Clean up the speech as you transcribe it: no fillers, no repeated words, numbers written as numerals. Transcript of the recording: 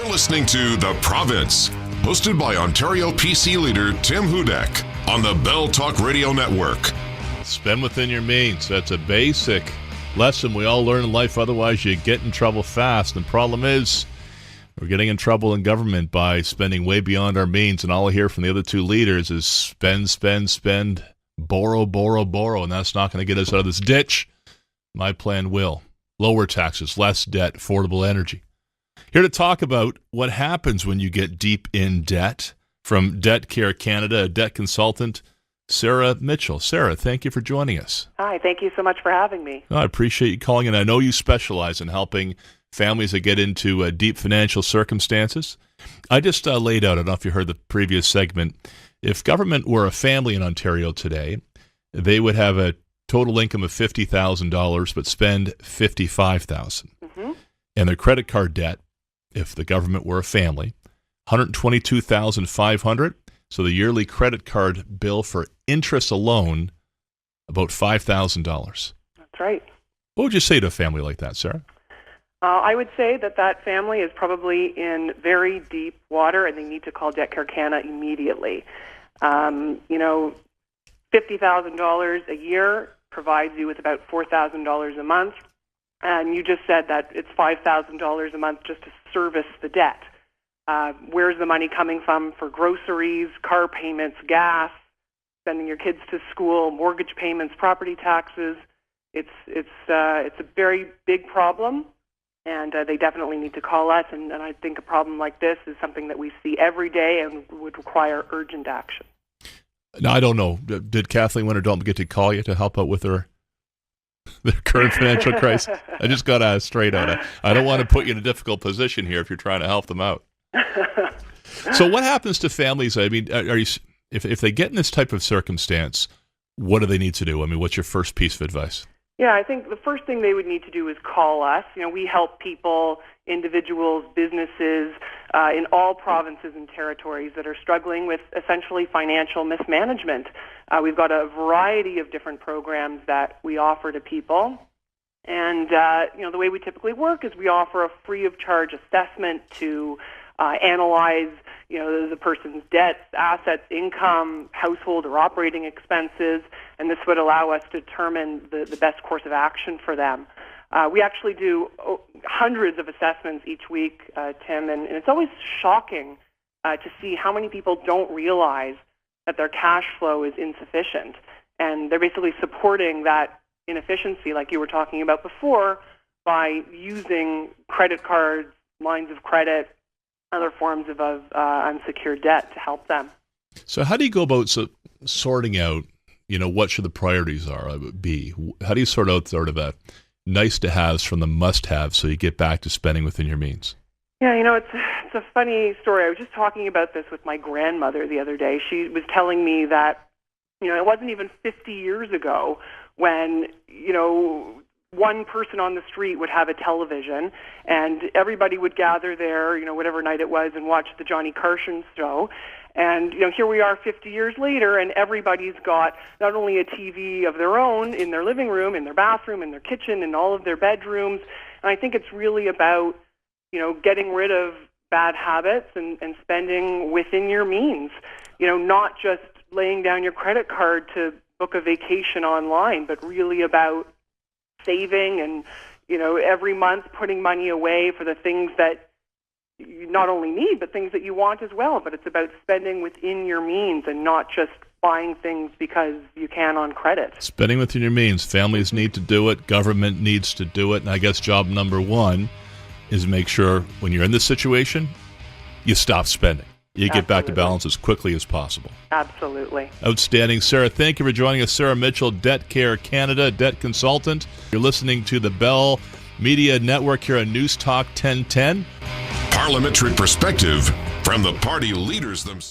listening to The Province, hosted by Ontario PC leader Tim Hudak on the Bell Talk Radio Network. Spend within your means. That's a basic lesson we all learn in life. Otherwise, you get in trouble fast. And the problem is we're getting in trouble in government by spending way beyond our means. And all I hear from the other two leaders is spend, spend, spend, borrow, borrow, borrow. And that's not going to get us out of this ditch. My plan will. Lower taxes, less debt, affordable energy. Here to talk about what happens when you get deep in debt. From DebtCare Canada, a debt consultant, Sarah Mitchell. Sarah, thank you for joining us. Hi, thank you so much for having me. I appreciate you calling in. I know you specialize in helping families that get into deep financial circumstances. I just laid out, I don't know if you heard the previous segment, if government were a family in Ontario today, they would have a total income of $50,000 but spend $55,000. Mm-hmm. And their credit card debt, if the government were a family, $122,500. So the yearly credit card bill for interest alone, about $5,000. That's right. What would you say to a family like that, Sarah? I would say that family is probably in very deep water and they need to call DebtCare Canada immediately. $50,000 a year provides you with about $4,000 a month. And you just said that it's $5,000 a month just to service the debt. Where's the money coming from for groceries, car payments, gas, sending your kids to school, mortgage payments, property taxes? It's a very big problem, and they definitely need to call us. And I think a problem like this is something that we see every day and would require urgent action. Now, I don't know. Did Kathleen Winter Dalton get to call you to help out with their current financial crisis? I just got to ask straight out. I don't want to put you in a difficult position here if you're trying to help them out. So what happens to families? I mean, if they get in this type of circumstance, what do they need to do? I mean, what's your first piece of advice? Yeah, I think the first thing they would need to do is call us. We help people, individuals, businesses in all provinces and territories that are struggling with essentially financial mismanagement. We've got a variety of different programs that we offer to people. And, the way we typically work is we offer a free of charge assessment to analyze, the person's debts, assets, income, household or operating expenses, and this would allow us to determine the best course of action for them. We actually do hundreds of assessments each week, Tim, and it's always shocking to see how many people don't realize that their cash flow is insufficient, and they're basically supporting that inefficiency, like you were talking about before, by using credit cards, lines of credit, other forms of unsecured debt to help them. So how do you go about sorting out, what should the priorities be? How do you sort out sort of a nice-to-haves from the must-haves so you get back to spending within your means? Yeah, it's a funny story. I was just talking about this with my grandmother the other day. She was telling me that, it wasn't even 50 years ago when, one person on the street would have a television and everybody would gather there, whatever night it was, and watch the Johnny Carson show. And, here we are 50 years later, and everybody's got not only a TV of their own in their living room, in their bathroom, in their kitchen, in all of their bedrooms. And I think it's really about, getting rid of bad habits and spending within your means, not just laying down your credit card to book a vacation online, but really about saving and, every month putting money away for the things that you not only need, but things that you want as well. But it's about spending within your means and not just buying things because you can on credit. Spending within your means. Families need to do it. Government needs to do it. And I guess job number one is make sure when you're in this situation, you stop spending. You get back to balance as quickly as possible. Absolutely. Outstanding. Sarah, thank you for joining us. Sarah Mitchell, DebtCare Canada, debt consultant. You're listening to the Bell Media Network here on News Talk 1010. Parliamentary perspective from the party leaders themselves.